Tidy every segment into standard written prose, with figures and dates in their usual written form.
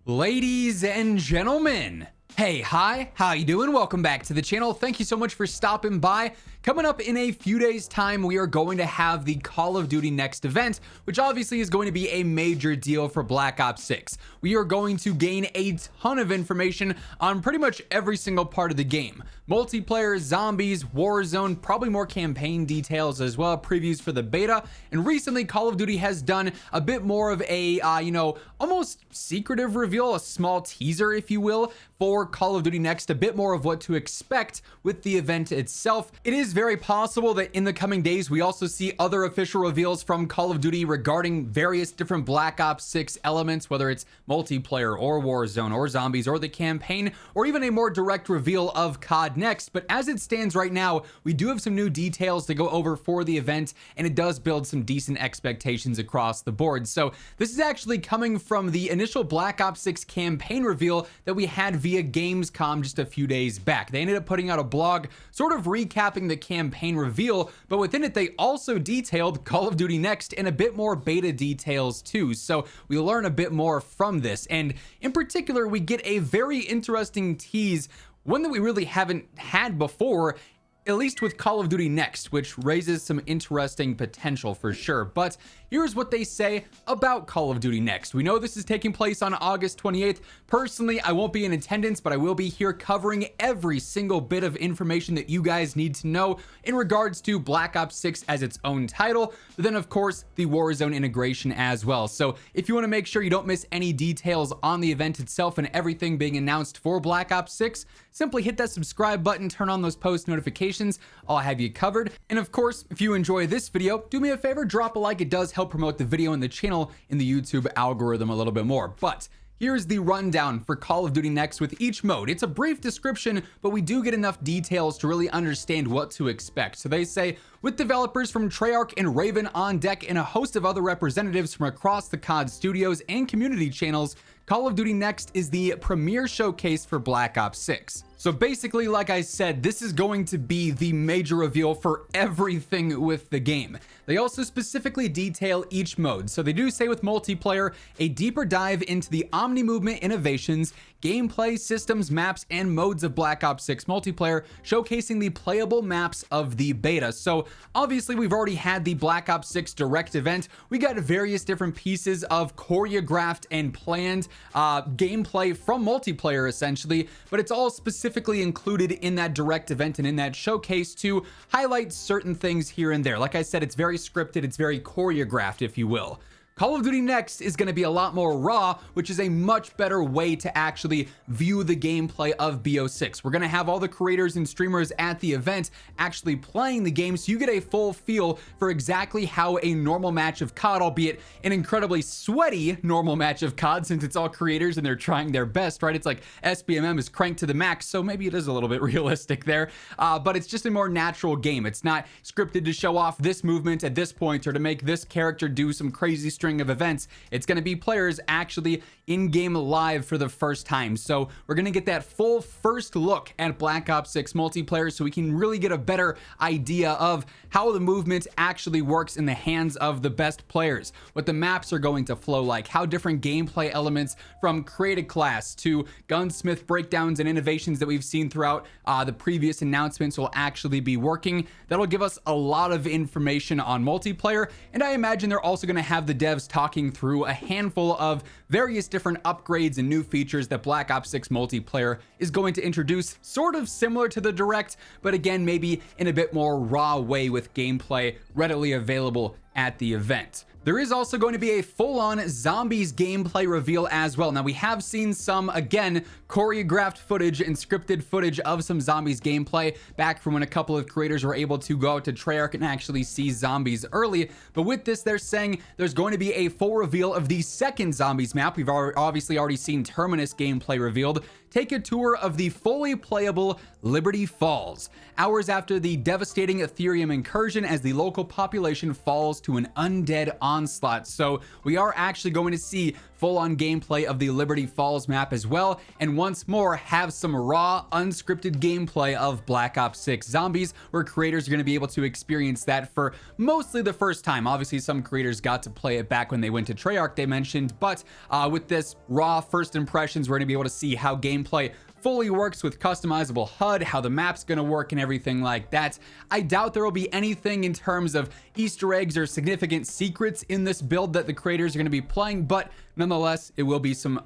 Ladies and gentlemen, hey, hi, how you doing? Welcome back to the channel. Thank you so much for stopping by. Coming up in a few days time, we are going to have the Call of Duty Next event, which obviously is going to be a major deal for Black Ops 6. We are going to gain a ton of information on pretty much every single part of the game. Multiplayer, zombies, Warzone, probably more campaign details as well, previews for the beta. And recently Call of Duty has done a bit more of a, almost secretive reveal, a small teaser, if you will, for Call of Duty Next, a bit more of what to expect with the event itself. It is very possible that in the coming days, we also see other official reveals from Call of Duty regarding various different Black Ops 6 elements, whether it's multiplayer or Warzone or zombies or the campaign, or even a more direct reveal of COD Next. But as it stands right now, we do have some new details to go over for the event, and it does build some decent expectations across the board. So this is actually coming from the initial Black Ops 6 campaign reveal that we had via Gamescom just a few days back. They ended up putting out a blog sort of recapping the campaign reveal, but within it they also detailed Call of Duty Next and a bit more beta details too. So we learn a bit more from this, and in particular we get a very interesting tease, one that we really haven't had before, at least with Call of Duty Next, which raises some interesting potential for sure. But here's what they say about Call of Duty Next. We know this is taking place on August 28th. Personally, I won't be in attendance, but I will be here covering every single bit of information that you guys need to know in regards to Black Ops 6 as its own title, but then of course the Warzone integration as well. So if you want to make sure you don't miss any details on the event itself and everything being announced for Black Ops 6, simply hit that subscribe button, turn on those post notifications. I'll have you covered. And of course, if you enjoy this video, do me a favor, drop a like. It does help promote the video and the channel in the YouTube algorithm a little bit more. But here's the rundown for Call of Duty Next with each mode. It's a brief description, but we do get enough details to really understand what to expect. So they say, with developers from Treyarch and Raven on deck and a host of other representatives from across the COD studios and community channels, Call of Duty Next is the premier showcase for Black Ops 6. So basically, like I said, this is going to be the major reveal for everything with the game. They also specifically detail each mode. So they do say with multiplayer, a deeper dive into the Omni movement innovations, gameplay, systems, maps, and modes of Black Ops 6 multiplayer, showcasing the playable maps of the beta. So obviously we've already had the Black Ops 6 direct event. We got various different pieces of choreographed and planned gameplay from multiplayer essentially, but it's all specifically included in that direct event and in that showcase to highlight certain things here and there. Like I said, it's very scripted, it's very choreographed, if you will. Call of Duty Next is going to be a lot more raw, which is a much better way to actually view the gameplay of BO6. We're going to have all the creators and streamers at the event actually playing the game, so you get a full feel for exactly how a normal match of COD, albeit an incredibly sweaty normal match of COD, since it's all creators and they're trying their best, right? It's like SBMM is cranked to the max, so maybe it is a little bit realistic there, but it's just a more natural game. It's not scripted to show off this movement at this point or to make this character do some crazy string of events. It's going to be players actually in-game live for the first time. So we're going to get that full first look at Black Ops 6 multiplayer so we can really get a better idea of how the movement actually works in the hands of the best players, what the maps are going to flow like, how different gameplay elements from created class to gunsmith breakdowns and innovations that we've seen throughout the previous announcements will actually be working. That'll give us a lot of information on multiplayer, and I imagine they're also going to have the devs talking through a handful of various different upgrades and new features that Black Ops 6 multiplayer is going to introduce, sort of similar to the direct, but again, maybe in a bit more raw way with gameplay readily available at the event. There is also going to be a full-on zombies gameplay reveal as well. Now, we have seen some, again, choreographed footage and scripted footage of some zombies gameplay back from when a couple of creators were able to go out to Treyarch and actually see zombies early. But with this, they're saying there's going to be a full reveal of the second zombies map. We've obviously already seen Terminus gameplay revealed. Take a tour of the fully playable Liberty Falls, hours after the devastating Ethereum incursion as the local population falls to an undead onslaught. So we are actually going to see full-on gameplay of the Liberty Falls map as well, and once more have some raw, unscripted gameplay of Black Ops 6 Zombies, where creators are going to be able to experience that for mostly the first time. Obviously, some creators got to play it back when they went to Treyarch, they mentioned, but with this raw first impressions, we're going to be able to see how gameplay fully works with customizable HUD, how the map's gonna work and everything like that. I doubt there will be anything in terms of Easter eggs or significant secrets in this build that the creators are gonna be playing, but nonetheless, it will be some,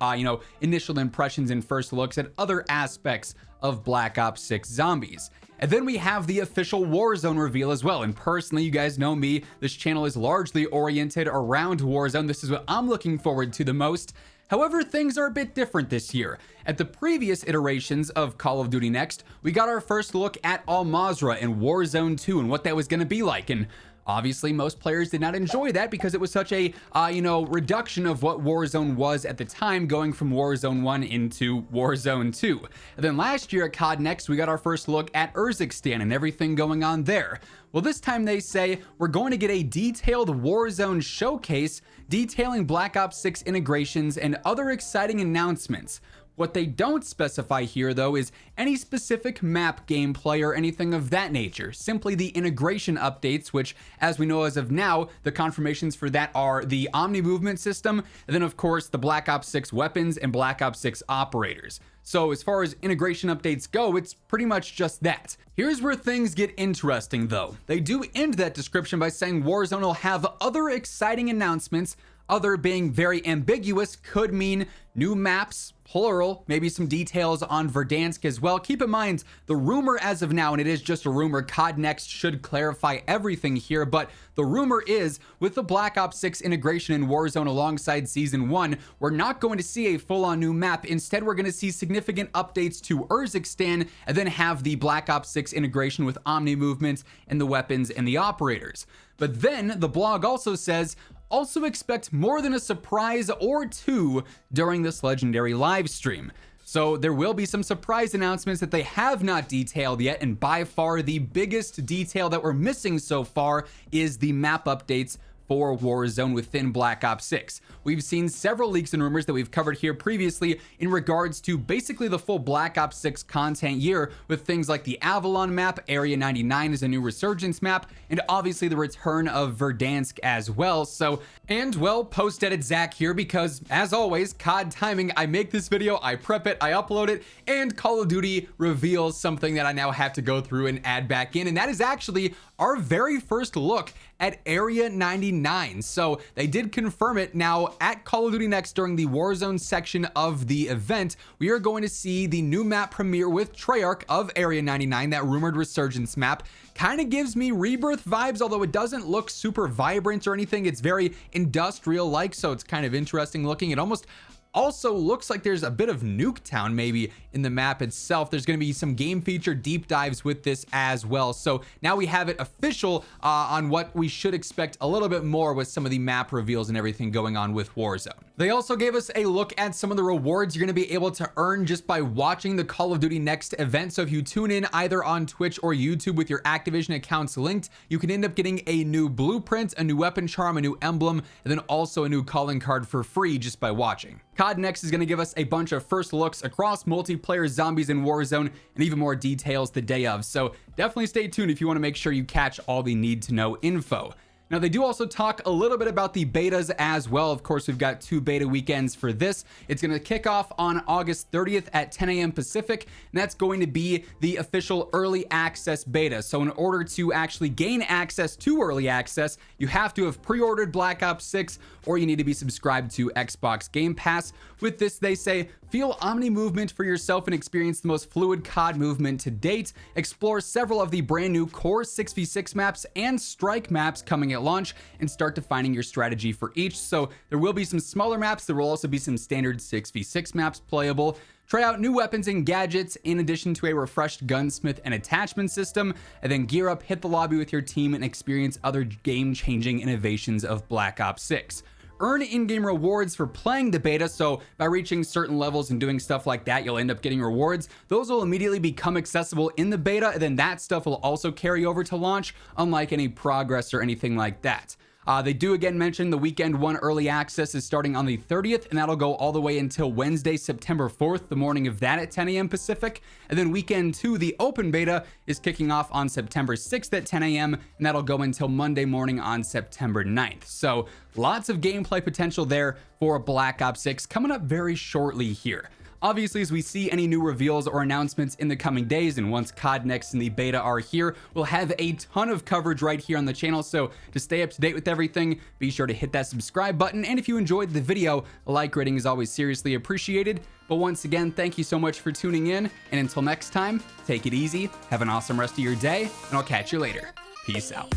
initial impressions and first looks at other aspects of Black Ops 6 Zombies. And then we have the official Warzone reveal as well. And personally, you guys know me, this channel is largely oriented around Warzone. This is what I'm looking forward to the most. However, things are a bit different this year. At the previous iterations of Call of Duty Next, we got our first look at Al Mazrah and Warzone 2 and what that was going to be like. And obviously, most players did not enjoy that because it was such a, reduction of what Warzone was at the time, going from Warzone 1 into Warzone 2. And then last year at COD Next, we got our first look at Urzikstan and everything going on there. Well, this time they say we're going to get a detailed Warzone showcase detailing Black Ops 6 integrations and other exciting announcements. What they don't specify here, though, is any specific map gameplay or anything of that nature. Simply the integration updates, which, as we know as of now, the confirmations for that are the Omni movement system, and then, of course, the Black Ops 6 weapons and Black Ops 6 operators. So as far as integration updates go, it's pretty much just that. Here's where things get interesting, though. They do end that description by saying Warzone will have other exciting announcements. Other being very ambiguous could mean new maps, plural, maybe some details on Verdansk as well. Keep in mind, the rumor as of now, and it is just a rumor, COD Next should clarify everything here, but the rumor is, with the Black Ops 6 integration in Warzone alongside Season 1, we're not going to see a full-on new map. Instead, we're going to see significant updates to Urzikstan, and then have the Black Ops 6 integration with Omni movements and the weapons and the operators. But then, the blog also says, also expect more than a surprise or two during this legendary live stream. So there will be some surprise announcements that they have not detailed yet, and by far the biggest detail that we're missing so far is the map updates for Warzone within Black Ops 6. We've seen several leaks and rumors that we've covered here previously in regards to basically the full Black Ops 6 content year, with things like the Avalon map, Area 99 is a new Resurgence map, and obviously the return of Verdansk as well. So, and well, post-edit Zach here, because as always, COD timing, I make this video, I prep it, I upload it, and Call of Duty reveals something that I now have to go through and add back in, and that is actually our very first look at Area 99. So they did confirm it. Now at Call of Duty Next, during the Warzone section of the event, we are going to see the new map premiere with Treyarch of Area 99, that rumored Resurgence map. Kind of gives me Rebirth vibes, although it doesn't look super vibrant or anything. It's very industrial-like, so it's kind of interesting looking. It almost also looks like there's a bit of Nuketown maybe in the map itself. There's going to be some game feature deep dives with this as well. So now we have it official on what we should expect a little bit more with some of the map reveals and everything going on with Warzone. They also gave us a look at some of the rewards you're going to be able to earn just by watching the Call of Duty Next event. So if you tune in either on Twitch or YouTube with your Activision accounts linked, you can end up getting a new blueprint, a new weapon charm, a new emblem, and then also a new calling card for free just by watching. COD Next is going to give us a bunch of first looks across multiplayer, zombies, and Warzone, and even more details the day of. So definitely stay tuned if you want to make sure you catch all the need-to-know info. Now, they do also talk a little bit about the betas as well. Of course, we've got 2 beta weekends for this. It's going to kick off on August 30th at 10 a.m. Pacific, and that's going to be the official early access beta. So in order to actually gain access to early access, you have to have pre-ordered Black Ops 6, or you need to be subscribed to Xbox Game Pass. With this, they say, feel Omni movement for yourself and experience the most fluid COD movement to date. Explore several of the brand new core 6v6 maps and strike maps coming at launch, and start defining your strategy for each. So there will be some smaller maps. There will also be some standard 6v6 maps playable. Try out new weapons and gadgets in addition to a refreshed gunsmith and attachment system, and then gear up, hit the lobby with your team, and experience other game-changing innovations of Black Ops 6. Earn in-game rewards for playing the beta, so by reaching certain levels and doing stuff like that, you'll end up getting rewards. Those will immediately become accessible in the beta, and then that stuff will also carry over to launch, unlike any progress or anything like that. They do again mention the weekend 1 early access is starting on the 30th, and that'll go all the way until Wednesday, September 4th, the morning of that at 10 a.m. Pacific. And then weekend 2, the open beta, is kicking off on September 6th at 10 a.m., and that'll go until Monday morning on September 9th. So lots of gameplay potential there for Black Ops 6 coming up very shortly here. Obviously, as we see any new reveals or announcements in the coming days, and once COD Next and the beta are here, we'll have a ton of coverage right here on the channel. So to stay up to date with everything, be sure to hit that subscribe button. And if you enjoyed the video, a like rating is always seriously appreciated. But once again, thank you so much for tuning in. And until next time, take it easy, have an awesome rest of your day, and I'll catch you later. Peace out.